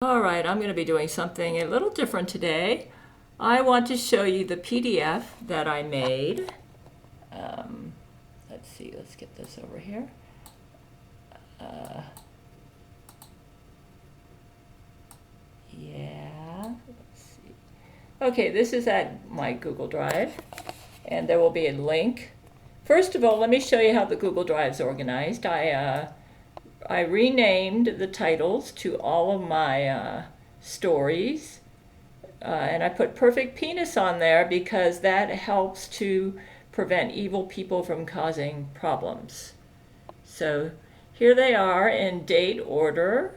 All right, I'm going to be doing something a little different today. I want to show you the PDF that I made. Let's see, let's get this over here. Let's see. Okay, this is at my Google Drive, and there will be a link. First of all, let me show you how the Google Drive is organized. I renamed the titles to all of my stories, and I put Perfect Penis on there because that helps to prevent evil people from causing problems. So here they are in date order.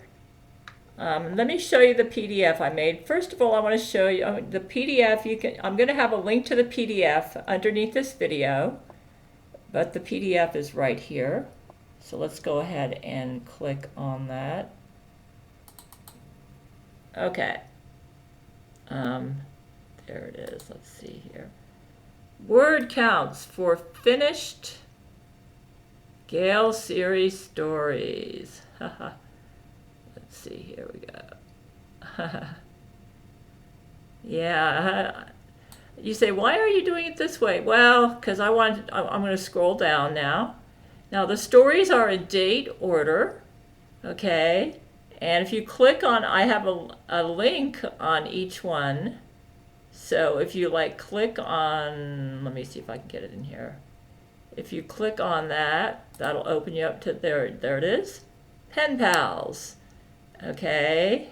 Let me show you the PDF I made. First of all, I want to show you the PDF. I'm going to have a link to the PDF underneath this video, but the PDF is right here. So let's go ahead and click on that. Okay. There it is. Let's see here. Word counts for finished Gail Series stories. Let's see, here we go. Yeah. You say, why are you doing it this way? Well, because I'm going to scroll down now. Now the stories are in date order, okay? And if you click on, I have a link on each one. So if you click on, let me see if I can get it in here. If you click on that, that'll open you up to, there it is, Pen Pals, okay?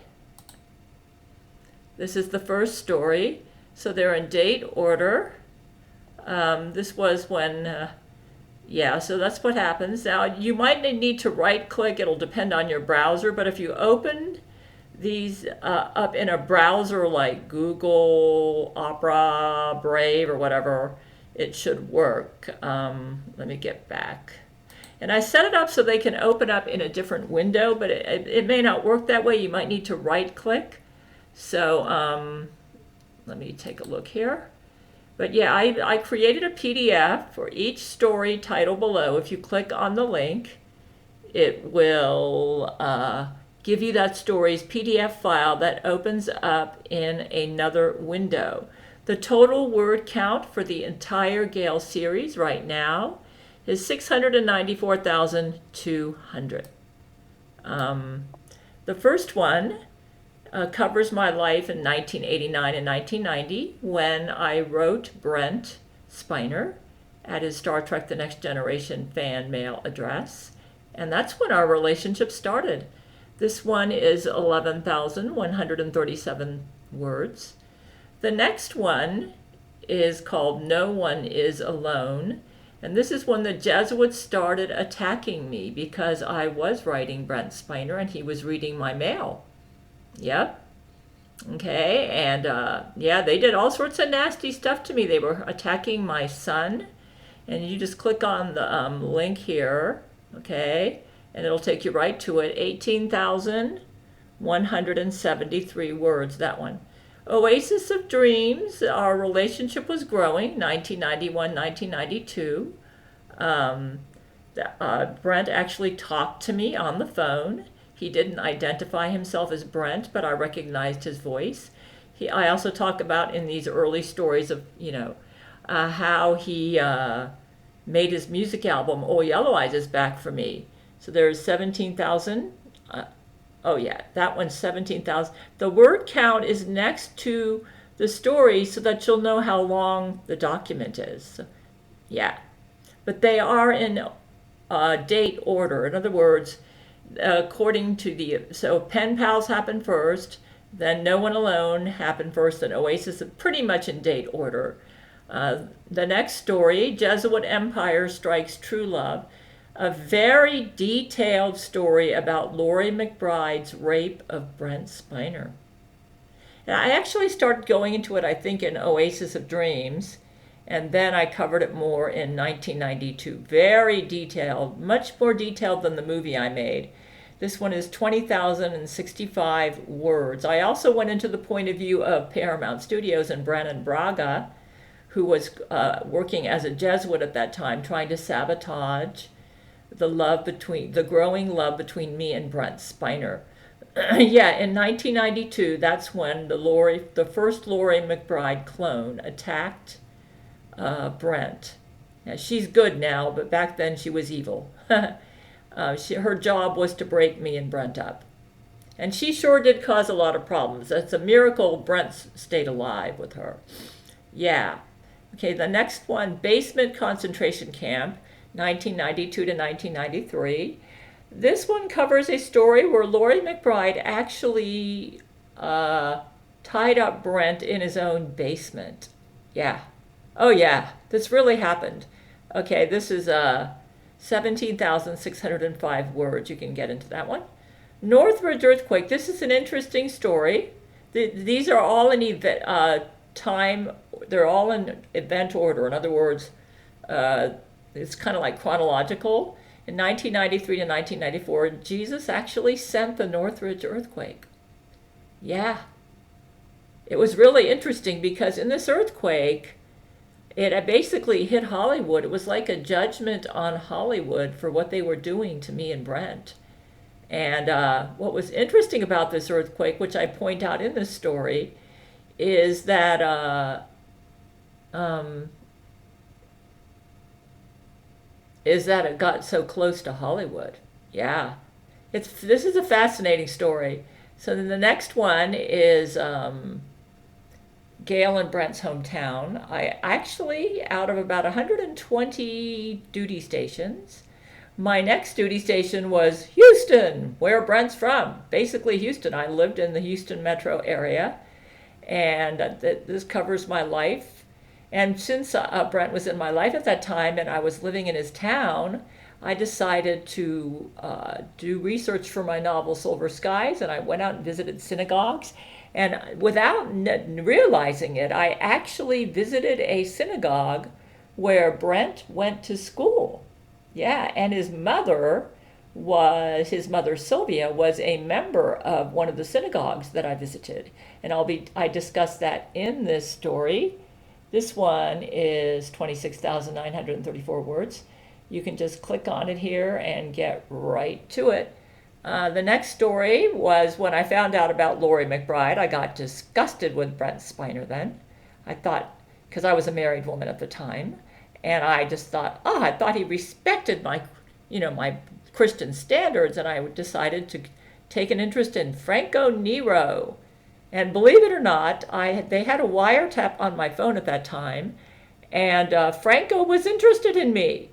This is the first story. So they're in date order. This was when, yeah, so that's what happens. Now, you might need to right-click. It'll depend on your browser. But if you opened these up in a browser like Google, Opera, Brave, or whatever, it should work. Let me get back. And I set it up so they can open up in a different window, but it may not work that way. You might need to right-click. So let me take a look here. But yeah, I created a PDF for each story title below. If you click on the link, it will give you that story's PDF file that opens up in another window. The total word count for the entire Gail series right now is 694,200. The first one covers my life in 1989 and 1990 when I wrote Brent Spiner at his Star Trek The Next Generation fan mail address. And that's when our relationship started. This one is 11,137 words. The next one is called No One Is Alone. And this is when the Jesuits started attacking me because I was writing Brent Spiner and he was reading my mail. Yep. Okay, and yeah, they did all sorts of nasty stuff to me. They were attacking my son, and you just click on the link here, okay, and it'll take you right to it. 18,173 words, that one. Oasis of Dreams, our relationship was growing, 1991, 1992. Brent actually talked to me on the phone. He didn't identify himself as Brent, but I recognized his voice. I also talk about in these early stories of, how he made his music album, Oh Yellow Eyes Is Back for Me. So there's 17,000. Oh yeah, that one's 17,000. The word count is next to the story so that you'll know how long the document is. So, yeah, but they are in date order. In other words, according to so Pen Pals happened first, then No One Alone happened first, and Oasis are pretty much in date order. The next story, Jesuit Empire Strikes True Love, a very detailed story about Laurie McBride's rape of Brent Spiner. And I actually started going into it, I think, in Oasis of Dreams, and then I covered it more in 1992. Very detailed, much more detailed than the movie I made. This one is 20,065 words. I also went into the point of view of Paramount Studios and Brannon Braga, who was working as a Jesuit at that time, trying to sabotage the growing love between me and Brent Spiner. Yeah, in 1992, that's when the first Laurie McBride clone attacked Brent. Now, she's good now, but back then she was evil. Her job was to break me and Brent up. And she sure did cause a lot of problems. It's a miracle Brent stayed alive with her. Yeah. Okay, the next one, basement concentration camp, 1992 to 1993. This one covers a story where Laurie McBride actually tied up Brent in his own basement. Yeah. Oh, yeah. This really happened. Okay, this is 17,605 words. You can get into that one. Northridge earthquake. This is an interesting story. These are all in time. They're all in event order. In other words, it's kind of like chronological. In 1993 to 1994, Jesus actually sent the Northridge earthquake. Yeah. It was really interesting because in this earthquake, it basically hit Hollywood. It was like a judgment on Hollywood for what they were doing to me and Brent. And what was interesting about this earthquake, which I point out in this story, is that it got so close to Hollywood. Yeah, this is a fascinating story. So then the next one is Gail and Brent's hometown. I actually, out of about 120 duty stations, my next duty station was Houston, where Brent's from. Basically Houston. I lived in the Houston metro area, and this covers my life. And since Brent was in my life at that time and I was living in his town, I decided to do research for my novel Silver Skies, and I went out and visited synagogues. And without realizing it, I actually visited a synagogue where Brent went to school. Yeah, and his mother Sylvia was a member of one of the synagogues that I visited. And I discussed that in this story. This one is 26,934 words. You can just click on it here and get right to it. The next story was when I found out about Laurie McBride. I got disgusted with Brent Spiner then. I thought, because I was a married woman at the time, and I just thought, I thought he respected my Christian standards, and I decided to take an interest in Franco Nero. And believe it or not, they had a wiretap on my phone at that time, and Franco was interested in me.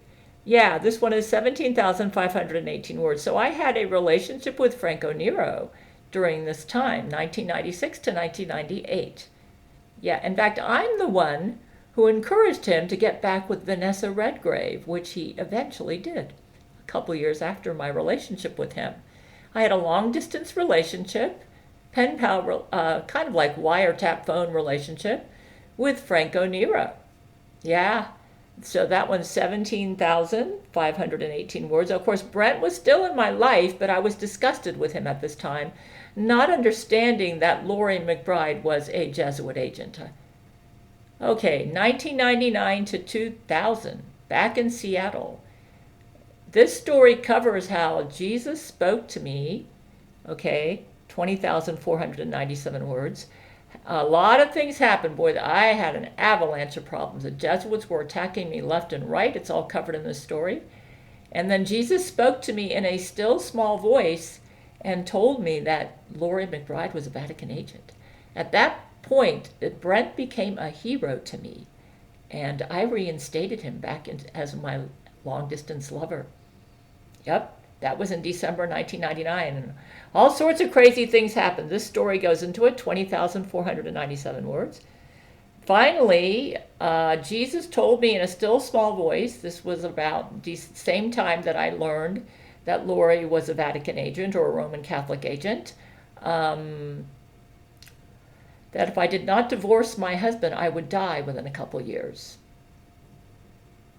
Yeah, this one is 17,518 words. So I had a relationship with Franco Nero during this time, 1996 to 1998. Yeah, in fact, I'm the one who encouraged him to get back with Vanessa Redgrave, which he eventually did a couple years after my relationship with him. I had a long-distance relationship, pen pal, kind of like wiretap phone relationship with Franco Nero. Yeah, so that one's 17,518 words. Of course, Brent was still in my life, but I was disgusted with him at this time, not understanding that Laurie McBride was a Jesuit agent. Okay, 1999 to 2000, back in Seattle. This story covers how Jesus spoke to me, 20,497 words. A lot of things happened. Boy, I had an avalanche of problems. The Jesuits were attacking me left and right. It's all covered in this story. And then Jesus spoke to me in a still small voice and told me that Laurie McBride was a Vatican agent. At that point, Brent became a hero to me, and I reinstated him back as my long-distance lover. Yep, that was in December 1999, and all sorts of crazy things happened. This story goes into it, 20,497 words. Finally, Jesus told me in a still small voice, this was about the same time that I learned that Laurie was a Vatican agent or a Roman Catholic agent, that if I did not divorce my husband, I would die within a couple years.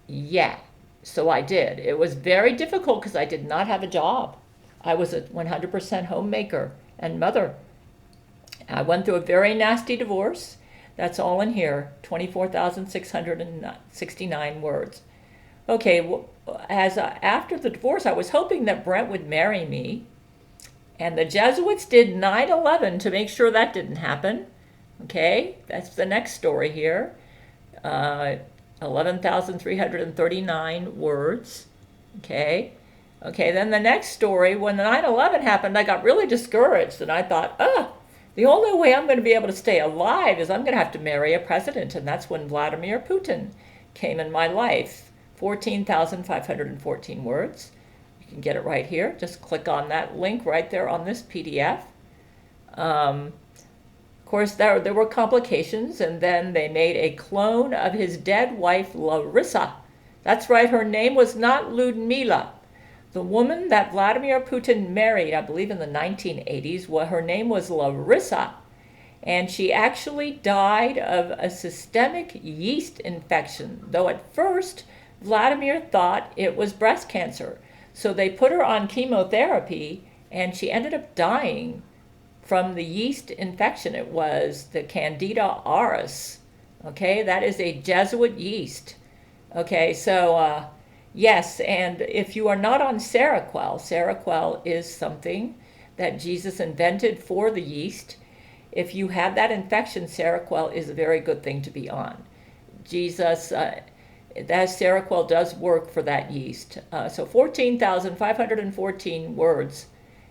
Yeah, so I did. It was very difficult because I did not have a job. I was a 100% homemaker and mother. I went through a very nasty divorce. That's all in here, 24,669 words. Okay, after the divorce, I was hoping that Brent would marry me. And the Jesuits did 9/11 to make sure that didn't happen. Okay, that's the next story here. 11,339 words. Okay. Okay, then the next story, when the 9/11 happened, I got really discouraged, and I thought, the only way I'm going to be able to stay alive is I'm going to have to marry a president, and that's when Vladimir Putin came in my life. 14,514 words. You can get it right here. Just click on that link right there on this PDF. Of course, there were complications, and then they made a clone of his dead wife, Larissa. That's right, her name was not Ludmila. The woman that Vladimir Putin married, I believe in the 1980s, her name was Larissa. And she actually died of a systemic yeast infection, though at first Vladimir thought it was breast cancer. So they put her on chemotherapy, and she ended up dying from the yeast infection. It was the Candida auris. Okay, that is a Jesuit yeast. Okay, so yes, and if you are not on Seroquel is something that Jesus invented for the yeast. If you have that infection, Seroquel is a very good thing to be on. That Seroquel does work for that yeast. So 14,514 words.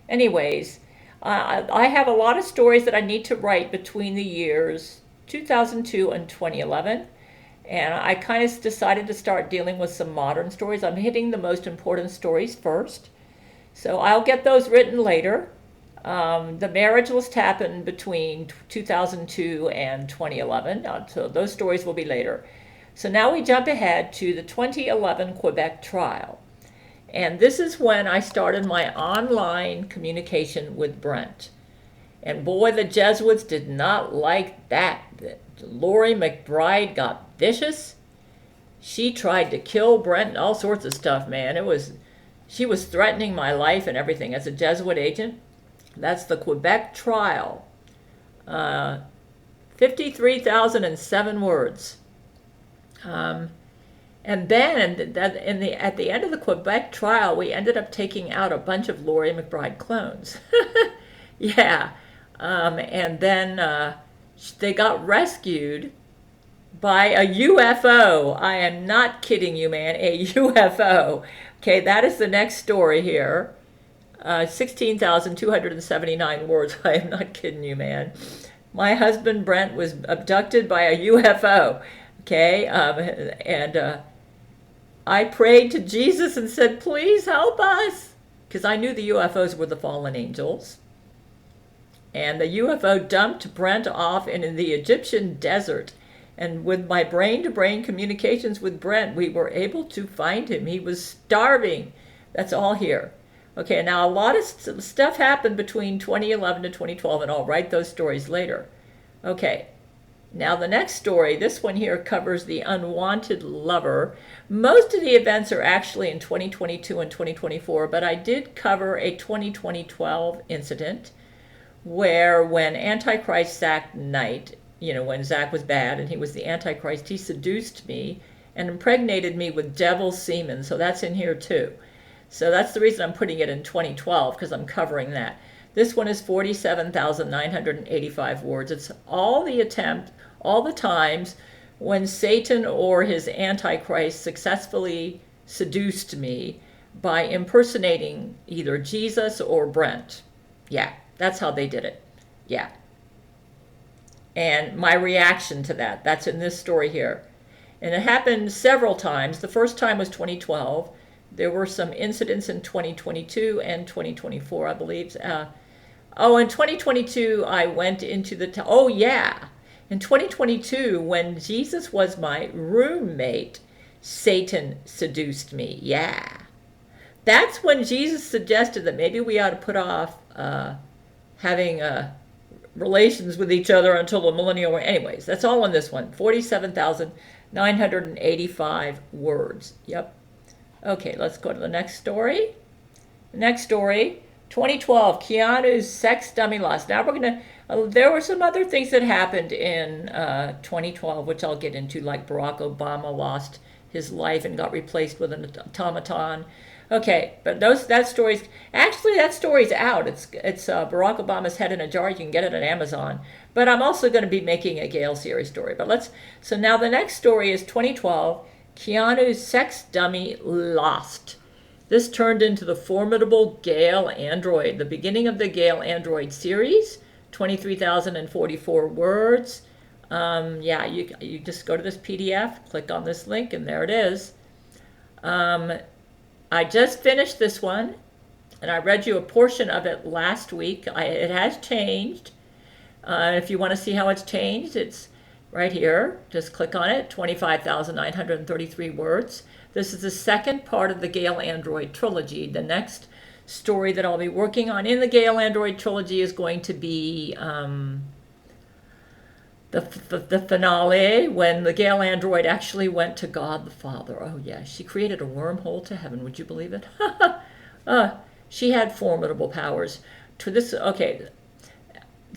Anyways, I have a lot of stories that I need to write between the years 2002 and 2011. And I kind of decided to start dealing with some modern stories. I'm hitting the most important stories first. So I'll get those written later. The marriage list happened between 2002 and 2011. So those stories will be later. So now we jump ahead to the 2011 Quebec trial. And this is when I started my online communication with Brent. And boy, the Jesuits did not like that. Lori McBride got vicious. She tried to kill Brent and all sorts of stuff, man. She was threatening my life and everything as a Jesuit agent. That's the Quebec trial. 53,007 words. And then at the end of the Quebec trial, we ended up taking out a bunch of Lori McBride clones. Yeah. And then they got rescued by a UFO. I am not kidding you, man. A UFO. Okay, that is the next story here. 16,279 words. I am not kidding you, man. My husband Brent was abducted by a UFO. Okay, and I prayed to Jesus and said, please help us. Because I knew the UFOs were the fallen angels. And the UFO dumped Brent off in the Egyptian desert. And with my brain-to-brain communications with Brent, we were able to find him. He was starving. That's all here. Okay, now a lot of stuff happened between 2011 to 2012, and I'll write those stories later. Okay, now the next story, this one here covers the unwanted lover. Most of the events are actually in 2022 and 2024, but I did cover a 2012 incident where when Antichrist Zach Knight, when Zach was bad and he was the Antichrist, he seduced me and impregnated me with devil's semen. So that's in here too. So that's the reason I'm putting it in 2012, because I'm covering that. This one is 47,985 words. It's all the times when Satan or his Antichrist successfully seduced me by impersonating either Jesus or Brent. Yeah. That's how they did it. Yeah. And my reaction to that, that's in this story here. And it happened several times. The first time was 2012. There were some incidents in 2022 and 2024, I believe. In 2022, I went into in 2022, when Jesus was my roommate, Satan seduced me. Yeah. That's when Jesus suggested that maybe we ought to put off having relations with each other until the millennial. Anyways, that's all on this one. 47,985 words. Yep. Okay, let's go to the next story. The next story, 2012, Keanu's sex dummy lost. Now we're going to, there were some other things that happened in 2012, which I'll get into, like Barack Obama lost his life and got replaced with an automaton. Okay, but that story's actually that story's out. It's Barack Obama's Head in a Jar. You can get it on Amazon. But I'm also going to be making a Gail Series story. So now the next story is 2012. Keanu's sex dummy lost. This turned into the formidable Gail Android, the beginning of the Gail Android series, 23,044 words. Yeah, you just go to this PDF, click on this link, and there it is. I just finished this one, and I read you a portion of it last week. It has changed. If you want to see how it's changed, it's right here. Just click on it, 25,933 words. This is the second part of the Gail Android trilogy. The next story that I'll be working on in the Gail Android trilogy is going to be the finale, when the Gail Android actually went to God the Father. Oh yeah, she created a wormhole to heaven. Would you believe it? She had formidable powers. Okay,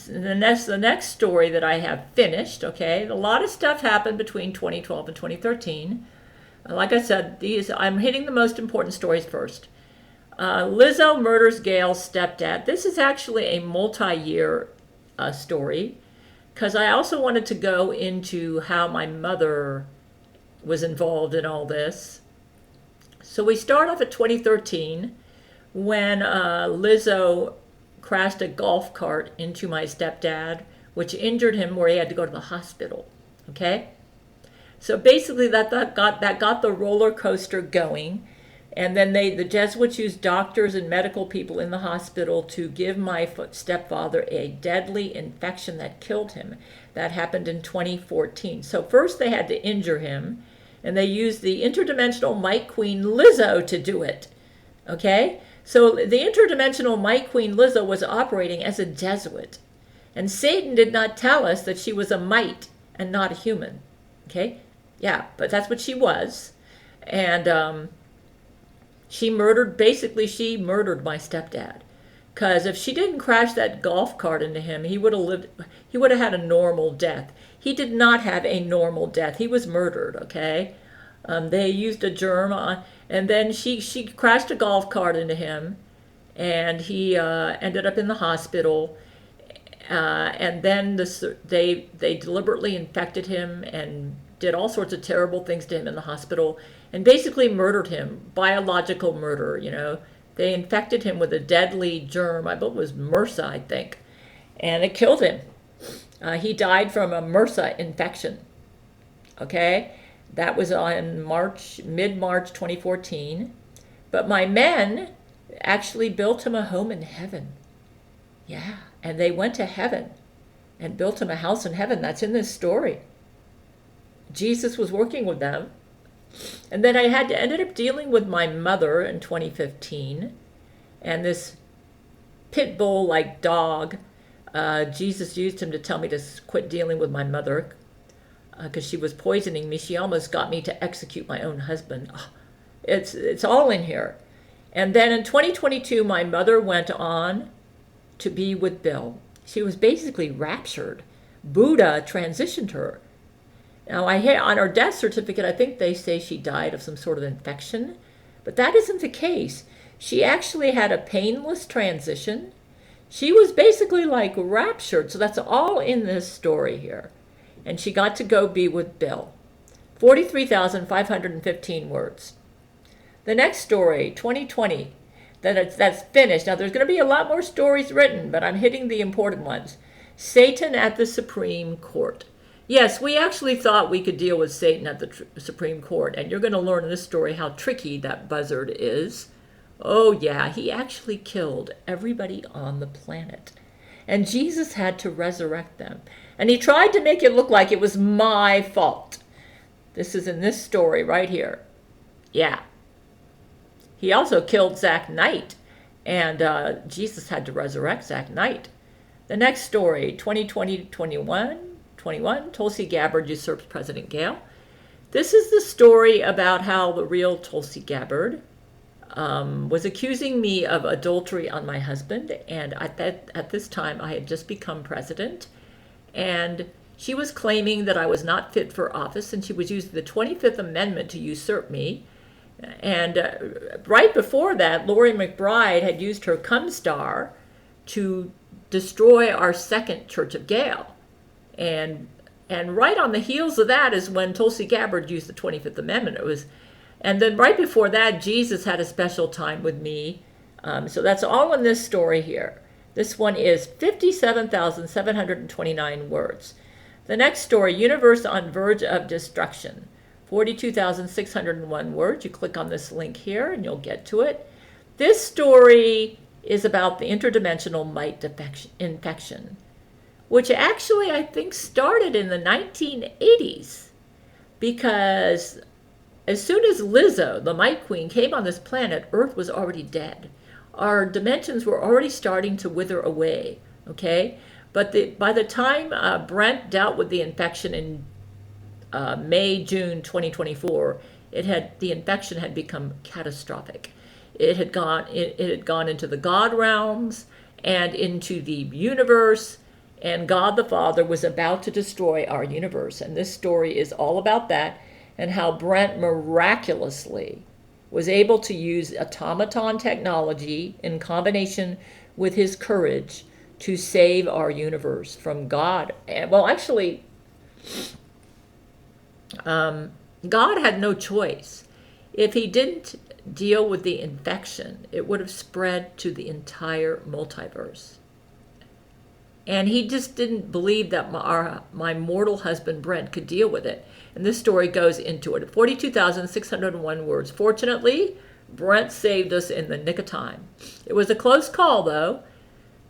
the next story that I have finished. Okay, a lot of stuff happened between 2012 and 2013. Like I said, I'm hitting the most important stories first. Lizzo murders Gail's stepdad. This is actually a multi-year story, because I also wanted to go into how my mother was involved in all this. So we start off at 2013 when Lizzo crashed a golf cart into my stepdad, which injured him where he had to go to the hospital. Okay? So basically that got the roller coaster going. And then the Jesuits used doctors and medical people in the hospital to give my stepfather a deadly infection that killed him. That happened in 2014. So first they had to injure him, and they used the interdimensional Might Queen Lizzo to do it. Okay? So the interdimensional Might Queen Lizzo was operating as a Jesuit. And Satan did not tell us that she was a mite and not a human. Okay? Yeah, but that's what she was. And she murdered my stepdad. Because if she didn't crash that golf cart into him, he would have had a normal death. He did not have a normal death. He was murdered, okay? They used a germ on, and then she crashed a golf cart into him, and he ended up in the hospital. And then they deliberately infected him and did all sorts of terrible things to him in the hospital, and basically murdered him, biological murder, you know. They infected him with a deadly germ, I believe it was MRSA, I think, and it killed him. He died from a MRSA infection, okay? That was on mid-March 2014. But my men actually built him a home in heaven. Yeah, and they went to heaven and built him a house in heaven. That's in this story. Jesus was working with them. And then I ended up dealing with my mother in 2015. And this pit bull-like dog, Jesus used him to tell me to quit dealing with my mother because she was poisoning me. She almost got me to execute my own husband. Oh, it's all in here. And then in 2022, my mother went on to be with Bill. She was basically raptured. Buddha transitioned her. Now, on her death certificate, I think they say she died of some sort of infection, but that isn't the case. She actually had a painless transition. She was basically like raptured, so that's all in this story here. And she got to go be with Bill. 43,515 words. The next story, 2020, that's finished. Now, there's going to be a lot more stories written, but I'm hitting the important ones. Satan at the Supreme Court. Yes, we actually thought we could deal with Satan at the Supreme Court, and you're going to learn in this story how tricky that buzzard is. Oh yeah, he actually killed everybody on the planet. And Jesus had to resurrect them. And he tried to make it look like it was my fault. This is in this story right here. Yeah. He also killed Zach Knight, and Jesus had to resurrect Zach Knight. The next story, 2020-21. Tulsi Gabbard usurps President Gail. This is the story about how the real Tulsi Gabbard was accusing me of adultery on my husband, and at this time I had just become president, and she was claiming that I was not fit for office, and she was using the 25th Amendment to usurp me, And right before that, Lori McBride had used her cum star to destroy our second Church of Gail. And right on the heels of that is when Tulsi Gabbard used the 25th Amendment. And then right before that, Jesus had a special time with me. So that's all in this story here. This one is 57,729 words. The next story, Universe on Verge of Destruction, 42,601 words. You click on this link here and you'll get to it. This story is about the interdimensional mite infection, which actually I think started in the 1980s, because as soon as Lizzo, the mite queen, came on this planet, Earth was already dead. Our dimensions were already starting to wither away, okay? But by the time Brent dealt with the infection in May, June 2024, the infection had become catastrophic. It had gone into the God realms and into the universe, and God the Father was about to destroy our universe. And this story is all about that, and how Brent miraculously was able to use automaton technology in combination with his courage to save our universe from God. Well, actually, God had no choice. If he didn't deal with the infection, it would have spread to the entire multiverse. And he just didn't believe that my mortal husband, Brent, could deal with it. And this story goes into it. 42,601 words. Fortunately, Brent saved us in the nick of time. It was a close call, though.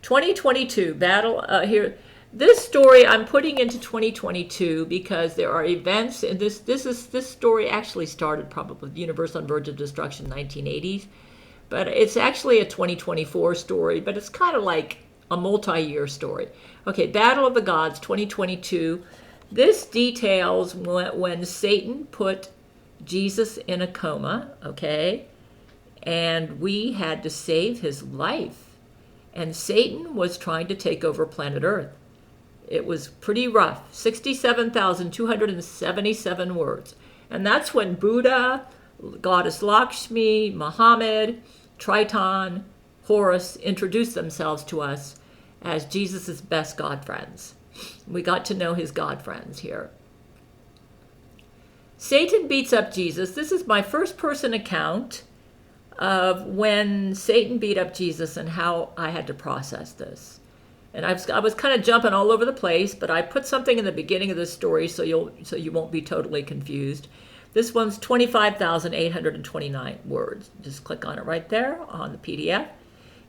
2022 battle here. This story I'm putting into 2022 because there are events, and this story actually started probably with Universe on Verge of Destruction, 1980s, but it's actually a 2024 story, but it's kind of like a multi-year story. Okay, Battle of the Gods, 2022. This details when Satan put Jesus in a coma, okay, and we had to save his life. And Satan was trying to take over planet Earth. It was pretty rough. 67,277 words. And that's when Buddha, Goddess Lakshmi, Muhammad, Triton, Horus introduced themselves to us as Jesus' best God friends. We got to know his God friends here. Satan beats up Jesus. This is my first person account of when Satan beat up Jesus and how I had to process this. And I was kind of jumping all over the place, but I put something in the beginning of this story so you won't be totally confused. This one's 25,829 words. Just click on it right there on the PDF.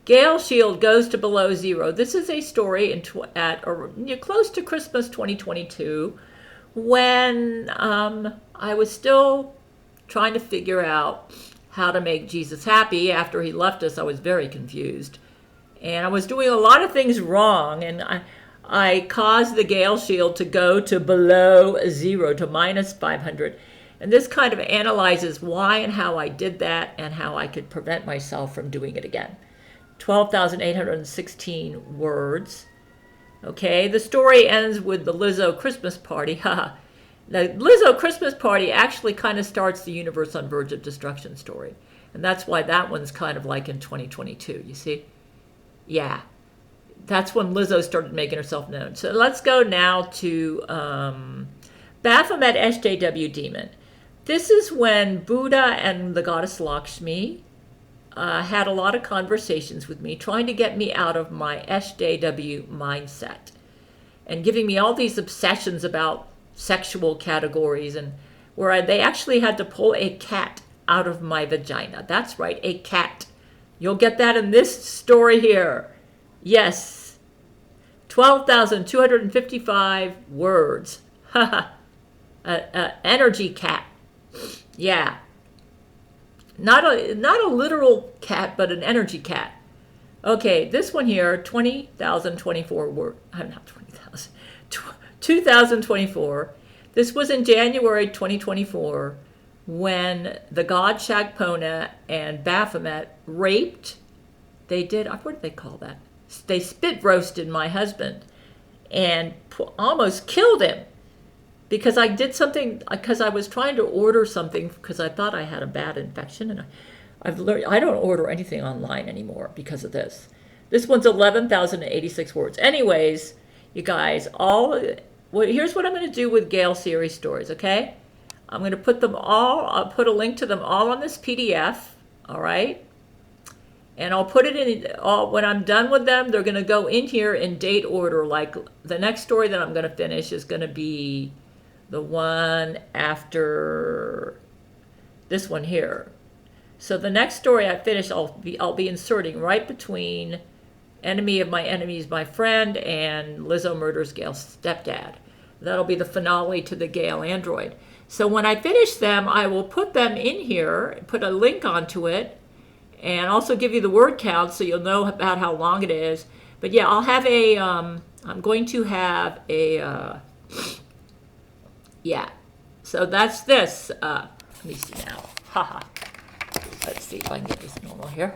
Gail Shield goes to below zero. This is a story at close to Christmas 2022, when I was still trying to figure out how to make Jesus happy. After he left us, I was very confused. And I was doing a lot of things wrong, and I caused the Gail Shield to go to below zero, to minus 500. And this kind of analyzes why and how I did that and how I could prevent myself from doing it again. 12,816 words. Okay, the story ends with the Lizzo Christmas party. Haha. The Lizzo Christmas party actually kind of starts the Universe on Verge of Destruction story. And that's why that one's kind of like in 2022, you see? Yeah, that's when Lizzo started making herself known. So let's go now to Baphomet SJW Demon. This is when Buddha and the goddess Lakshmi had a lot of conversations with me, trying to get me out of my SJW mindset and giving me all these obsessions about sexual categories, and where they actually had to pull a cat out of my vagina. That's right, a cat. You'll get that in this story here. Yes, 12,255 words. Energy cat. Yeah. Not a literal cat, but an energy cat. Okay, this one here, 20,024 words. Not 20,000. 2024. This was in January 2024 when the god Shagpona and Baphomet raped. They did, what did they call that? They spit roasted my husband and almost killed him. because I did something, because I was trying to order something because I thought I had a bad infection, and I've learned I don't order anything online anymore because of this. This one's 11,086 words. Anyways, you guys, here's what I'm going to do with Gail Series stories, okay? I'm going to put them all, I'll put a link to them all on this PDF, all right? And I'll put it in, when I'm done with them, they're going to go in here in date order. Like the next story that I'm going to finish is going to be the one after this one here. So the next story I finish, I'll be inserting right between Enemy of My Enemy is My Friend and Lizzo Murders Gail's Stepdad. That'll be the finale to the Gail Android. So when I finish them, I will put them in here, put a link onto it, and also give you the word count so you'll know about how long it is. But yeah, I'll have I'm going to have yeah. So that's this. Let me see now. Haha. Let's see if I can get this normal here.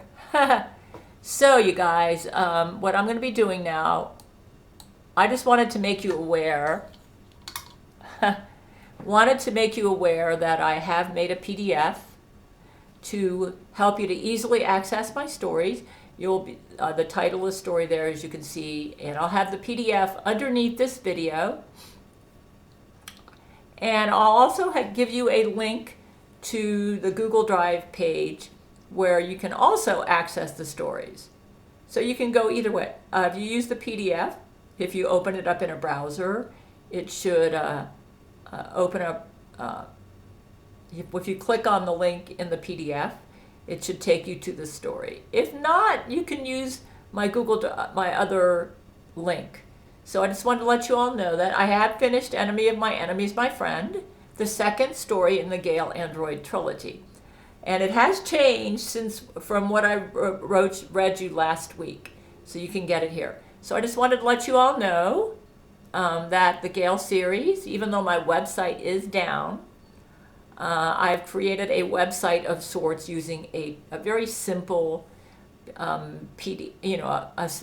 So you guys, what I'm going to be doing now, I just wanted to make you aware, that I have made a PDF to help you to easily access my stories. You'll be the title of the story there, as you can see, and I'll have the PDF underneath this video. And I'll also give you a link to the Google Drive page where you can also access the stories. So you can go either way. If you use the PDF, if you open it up in a browser, it should open up, if you click on the link in the PDF, it should take you to the story. If not, you can use my my other link. So I just wanted to let you all know that I have finished Enemy of My Enemy is My Friend, the second story in the Gail Android trilogy. And it has changed from what I read you last week. So you can get it here. So I just wanted to let you all know that the Gail series, even though my website is down, I've created a website of sorts using a very simple a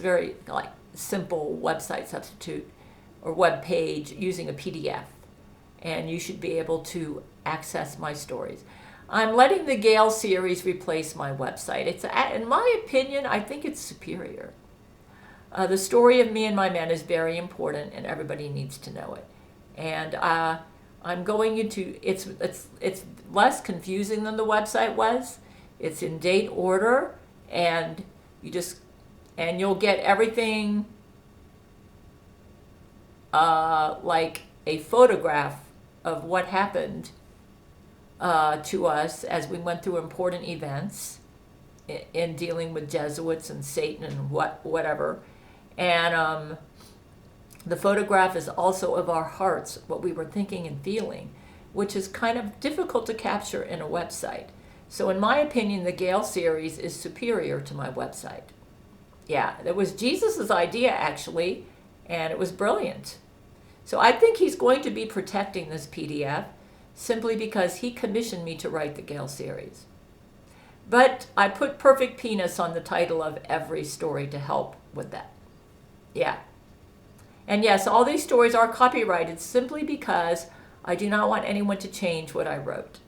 very simple website substitute or web page using a PDF, and you should be able to access my stories. I'm letting the Gail series replace my website. It's, in my opinion, I think it's superior. The story of Me and My Men is very important, and everybody needs to know it. And I'm going into it's less confusing than the website was. It's in date order, and you'll get everything like a photograph of what happened to us as we went through important events in dealing with Jesuits and Satan and whatever. And the photograph is also of our hearts, what we were thinking and feeling, which is kind of difficult to capture in a website. So in my opinion, the Gail series is superior to my website. Yeah, it was Jesus's idea, actually, and it was brilliant. So I think he's going to be protecting this PDF simply because he commissioned me to write the Gail series. But I put Perfect Penis on the title of every story to help with that. Yeah. And yes, all these stories are copyrighted simply because I do not want anyone to change what I wrote.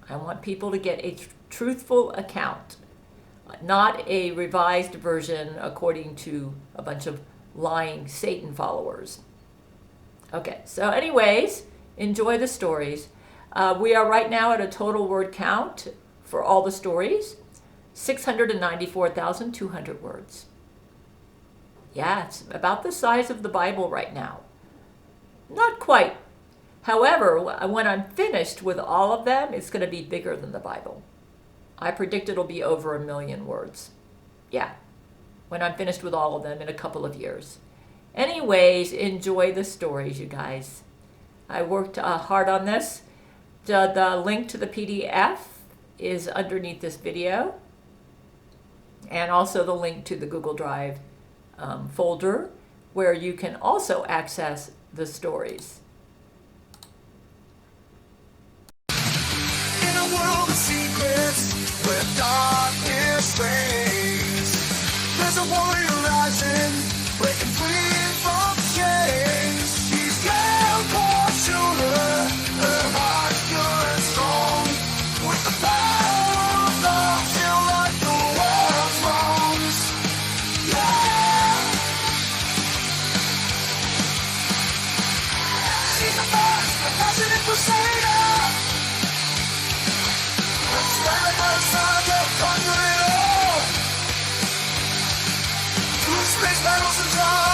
I want people to get a truthful account, not a revised version according to a bunch of lying Satan followers. Okay, so anyways, enjoy the stories. We are right now at a total word count for all the stories, 694,200 words. Yeah, it's about the size of the Bible right now. Not quite. However, when I'm finished with all of them, it's going to be bigger than the Bible. I predict it'll be over 1 million words. Yeah, when I'm finished with all of them in a couple of years. Anyways, enjoy the stories, you guys. I worked hard on this. The link to the PDF is underneath this video, and also the link to the Google Drive folder where you can also access the stories. In a world of secrets where darkness reigns, there's a warrior rising, breaking free from chains. She's Gail Schuler. sacrifice, a passionate crusader. Standing by the side, they'll conquer it all. Through space battles and trials.